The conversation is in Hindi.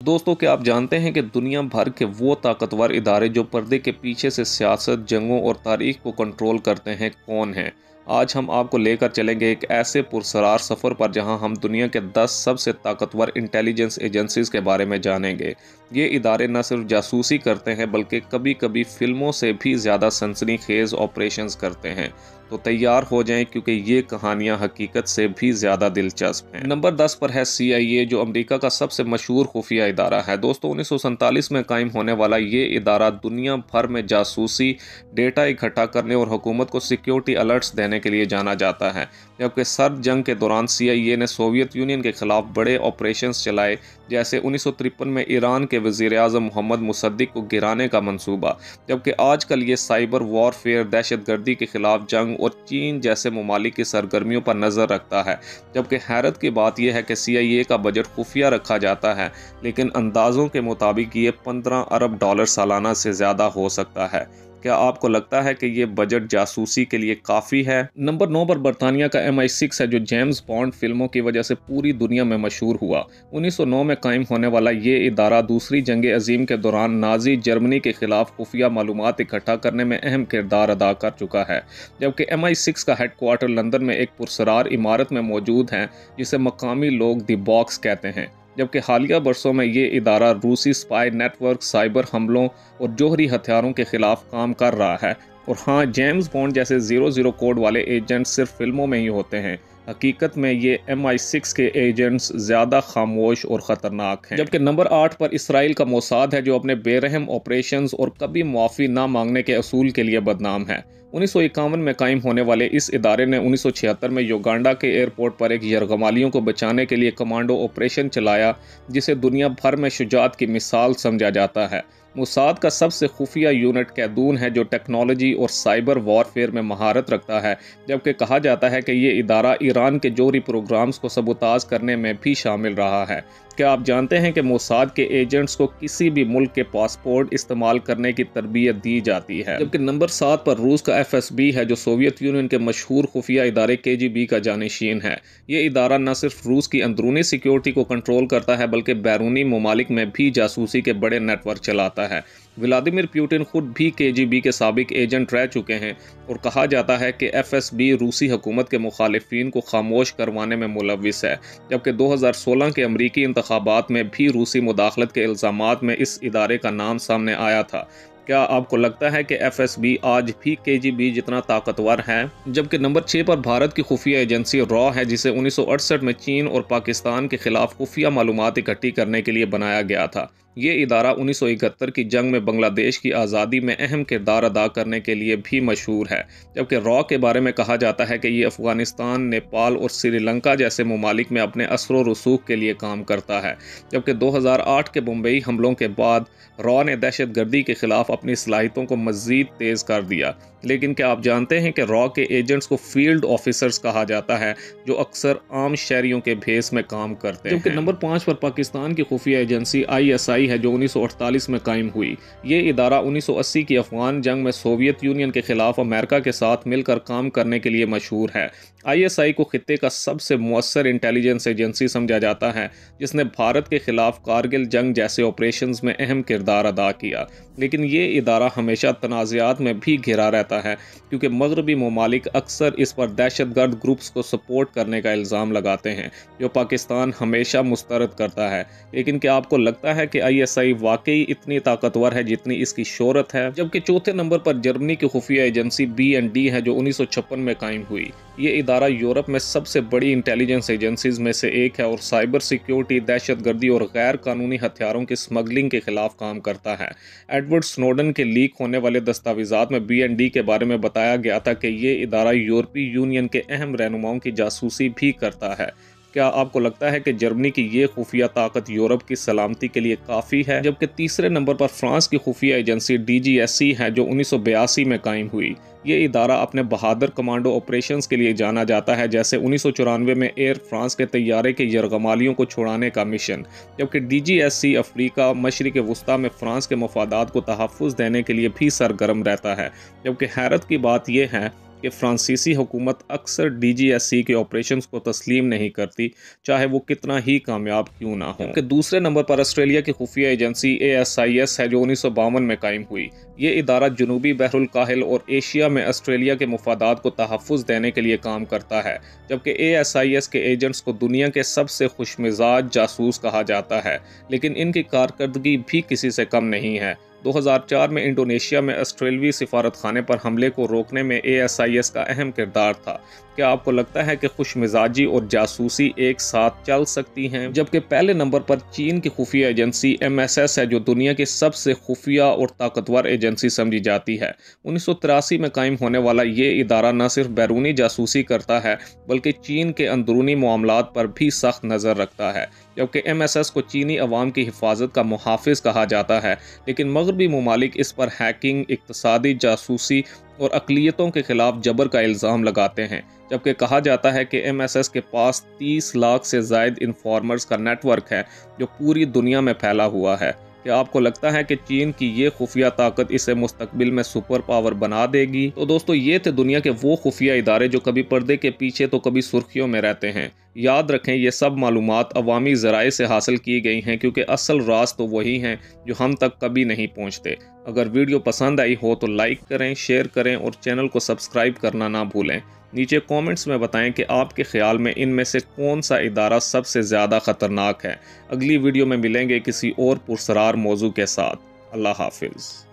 दोस्तों, क्या आप जानते हैं कि दुनिया भर के वो ताकतवर इदारे जो पर्दे के पीछे से सियासत, जंगों और तारीख को कंट्रोल करते हैं, कौन हैं? आज हम आपको लेकर चलेंगे एक ऐसे पुरसरार सफ़र पर जहां हम दुनिया के 10 सबसे ताकतवर इंटेलिजेंस एजेंसीज के बारे में जानेंगे। ये इदारे न सिर्फ जासूसी करते हैं बल्कि कभी कभी फिल्मों से भी ज़्यादा सनसनीखेज ऑपरेशंस करते हैं। तो तैयार हो जाएं क्योंकि ये कहानियां हकीकत से भी ज़्यादा दिलचस्प हैं। नंबर 10 पर है CIA, जो अमेरिका का सबसे मशहूर खुफिया इदारा है। दोस्तों, 1947 में कायम होने वाला ये इदारा दुनिया भर में जासूसी, डेटा इकट्ठा करने और हुकूमत को सिक्योरिटी अलर्ट्स देने के लिए जाना जाता है। जबकि सर्द जंग के दौरान CIA ने सोवियत यूनियन के खिलाफ बड़े ऑपरेशंस चलाए, जैसे 1953 में ईरान के वज़ीर आज़म मोहम्मद मुसद्दिक को गिराने का मंसूबा। जबकि आजकल ये साइबर वॉरफेयर, दहशतगर्दी के खिलाफ जंग और चीन जैसे ममालिक की सरगर्मियों पर नज़र रखता है। जबकि हैरत की बात यह है कि CIA का बजट खुफिया रखा जाता है, लेकिन अंदाज़ों के मुताबिक ये $15 अरब सालाना से ज़्यादा हो सकता है। क्या आपको लगता है कि ये बजट जासूसी के लिए काफ़ी है? नंबर 9 पर बरतानिया का MI6 है, जो जेम्स बॉन्ड फिल्मों की वजह से पूरी दुनिया में मशहूर हुआ। 1909 में कायम होने वाला ये इदारा दूसरी जंग अजीम के दौरान नाजी जर्मनी के खिलाफ खुफिया मालूमात इकट्ठा करने में अहम किरदार अदा कर चुका है। जबकि MI6 का हेडक्वार्टर लंदन में एक पुरसरार इमारत में मौजूद है, जिसे मकामी लोग द बॉक्स कहते हैं। जबकि हालिया बरसों में ये इदारा रूसी स्पाई नेटवर्क, साइबर हमलों और जोहरी हथियारों के खिलाफ काम कर रहा है। और हाँ, जेम्स बॉन्ड जैसे 00 कोड वाले एजेंट सिर्फ फिल्मों में ही होते हैं। हकीकत में ये MI6 के एजेंट्स ज़्यादा खामोश और ख़तरनाक हैं। जबकि नंबर 8 पर इसराइल का मोसाद है, जो अपने बेरहम ऑपरेशंस और कभी मुआफ़ी ना मांगने के असूल के लिए बदनाम है। 1951 में कायम होने वाले इस इदारे ने 1976 में युगांडा के एयरपोर्ट पर एक यरगमालियों को बचाने के लिए कमांडो ऑपरेशन चलाया, जिसे दुनिया भर में शुजाअत की मिसाल समझा जाता है। मोसाद का सबसे खुफिया यूनिट कैदून है, जो टेक्नोलॉजी और साइबर वॉरफेयर में महारत रखता है। जबकि कहा जाता है कि ये इदारा ईरान के जोहरी प्रोग्राम्स को सबूताज करने में भी शामिल रहा है। क्या आप जानते हैं कि मोसाद के एजेंट्स को किसी भी मुल्क के पासपोर्ट इस्तेमाल करने की तरबियत दी जाती है? जबकि नंबर 7 पर रूस का FSB है, जो सोवियत यूनियन के मशहूर खुफिया इदारे KGB का जानशीन है। ये इदारा न सिर्फ रूस की अंदरूनी सिक्योरिटी को कंट्रोल करता है बल्कि बैरूनी ममालिक में भी जासूसी के बड़े नेटवर्क चलाता है। व्लादिमीर पुतिन खुद भी KGB के साबिक एजेंट रह चुके हैं और कहा जाता है कि FSB रूसी हुकूमत के मुखालिफिन को खामोश करवाने में मुलविस है। जबकि 2016 के अमरीकी इंतखाबात में भी रूसी मुदाखलत के इल्ज़ामात में इस इदारे का नाम सामने आया था। क्या आपको लगता है कि FSB आज भी KGB जितना ताकतवर है? जबकि नंबर 6 पर भारत की खुफिया एजेंसी रॉ है, जिसे 1968 में चीन और पाकिस्तान के खिलाफ खुफिया मालूमात इकट्ठी करने के लिए बनाया गया था। ये इदारा 1971 की जंग में बांग्लादेश की आज़ादी में अहम किरदार अदा करने के लिए भी मशहूर है। जबकि रॉ के बारे में कहा जाता है कि ये अफ़गानिस्तान, नेपाल और श्रीलंका जैसे ममालिक में अपने असर रसूख के लिए काम करता है। जबकि 2008 के मुंबई हमलों के बाद रॉ ने दहशतगर्दी के खिलाफ अपनी सलाहियतों को मज़ीद तेज़ कर दिया। लेकिन क्या आप जानते हैं कि रॉ के एजेंट्स को फील्ड ऑफिसर्स कहा जाता है, जो अक्सर आम शहरियों के भेस में काम करते हैं? जबकि नंबर 5 पर पाकिस्तान की खुफिया एजेंसी ISI है, जो 1948 में कायम हुई। ये इदारा 1980 की अफगान जंग में सोवियत यूनियन के खिलाफ अमेरिका के साथ मिलकर काम करने के लिए मशहूर है। ISI को खित्ते का सबसे मुअस्सर इंटेलिजेंस एजेंसी समझा जाता है, जिसने भारत के खिलाफ कारगिल जंग जैसे ऑपरेशंस में अहम किरदार अदा किया। लेकिन ये इदारा हमेशा तनाज़ात में भी घिरा रहता है, क्योंकि मगरबी ममालिक अक्सर इस पर दहशतगर्द ग्रुप्स को सपोर्ट करने का इल्ज़ाम लगाते हैं, जो पाकिस्तान हमेशा मुस्तरद करता है। लेकिन क्या आपको लगता है कि ISI वाकई इतनी ताकतवर है जितनी इसकी शोहरत है? जबकि चौथे नंबर पर जर्मनी की खुफिया एजेंसी BND है, जो 1956 में कायम हुई। ये इदारा यूरोप में सबसे बड़ी इंटेलिजेंस एजेंसीज में से एक है और साइबर सिक्योरिटी, दहशतगर्दी और गैर कानूनी हथियारों की स्मगलिंग के खिलाफ काम करता है। एडवर्ड स्नोडन के लीक होने वाले दस्तावेजात में BND के बारे में बताया गया था कि ये इदारा यूरोपीय यूनियन के अहम रहनुमाओं की जासूसी भी करता है। क्या आपको लगता है कि जर्मनी की ये खुफिया ताकत यूरोप की सलामती के लिए काफ़ी है? जबकि तीसरे नंबर पर फ्रांस की खुफिया एजेंसी DGSE है, जो 1982 में कायम हुई। ये इदारा अपने बहादुर कमांडो ऑपरेशंस के लिए जाना जाता है, जैसे 1994 में एयर फ्रांस के तैयारे के यरगमालियों को छुड़ाने का मिशन। जबकि DGSE अफ्रीका, मशरिक़ वस्ता में फ्रांस के मफादात को तहफ़्फ़ुज़ देने के लिए भी सरगर्म रहता है। जबकि हैरत की बात यह है कि फ्रांसीसी हुकूमत अक्सर DGSC के ऑपरेशंस को तस्लीम नहीं करती, चाहे वो कितना ही कामयाब क्यों ना हो। कि दूसरे नंबर पर ऑस्ट्रेलिया की खुफिया एजेंसी ASIS है, जो 1952 में कायम हुई। ये इदारा जनूबी बहरुल काहिल और एशिया में ऑस्ट्रेलिया के मुफादात को तहफ़्फ़ुज़ देने के लिए काम करता है, जबकि ASIS के एजेंट्स को दुनिया के सबसे खुशमिजाज जासूस कहा जाता है, लेकिन इनकी कारकर्दगी भी किसी से कम नहीं है। 2004 में इंडोनेशिया में ऑस्ट्रेलवी सिफारतखाने पर हमले को रोकने में ASIS का अहम किरदार था। क्या आपको लगता है कि खुशमिजाजी और जासूसी एक साथ चल सकती हैं? जबकि पहले नंबर पर चीन की खुफिया एजेंसी MSS है, जो दुनिया की सबसे खुफिया और ताकतवर एजेंसी समझी जाती है। 1983 में कायम होने वाला ये इदारा न सिर्फ बैरूनी जासूसी करता है, बल्कि चीन के अंदरूनी मामलात पर भी सख्त नज़र रखता है। जबकि MSS को चीनी अवाम की हिफाजत का मुहाफिज कहा जाता है, लेकिन मगरबी ममालिक इस पर हैकिंग, इक्तसादी जासूसी और अक़लियतों के खिलाफ जबर का इल्ज़ाम लगाते हैं। जबकि कहा जाता है कि MSS के पास 30 लाख से ज़ायद इन्फॉर्मर्स का नेटवर्क है, जो पूरी दुनिया में फैला हुआ है। क्या आपको लगता है कि चीन की ये खुफिया ताकत इसे मुस्तकबिल में सुपर पावर बना देगी? तो दोस्तों, ये थे दुनिया के वो खुफिया इदारे जो कभी पर्दे के पीछे तो कभी सुर्खियों में रहते हैं। याद रखें, ये सब मालूमात अवामी ज़राए से हासिल की गई हैं, क्योंकि असल राज तो वही हैं जो हम तक कभी नहीं पहुँचते। अगर वीडियो पसंद आई हो तो लाइक करें, शेयर करें और चैनल को सब्सक्राइब करना ना भूलें। नीचे कमेंट्स में बताएं कि आपके ख्याल में इनमें से कौन सा इदारा सबसे ज़्यादा ख़तरनाक है। अगली वीडियो में मिलेंगे किसी और पुरसरार मौजू के साथ। अल्लाह हाफिज़।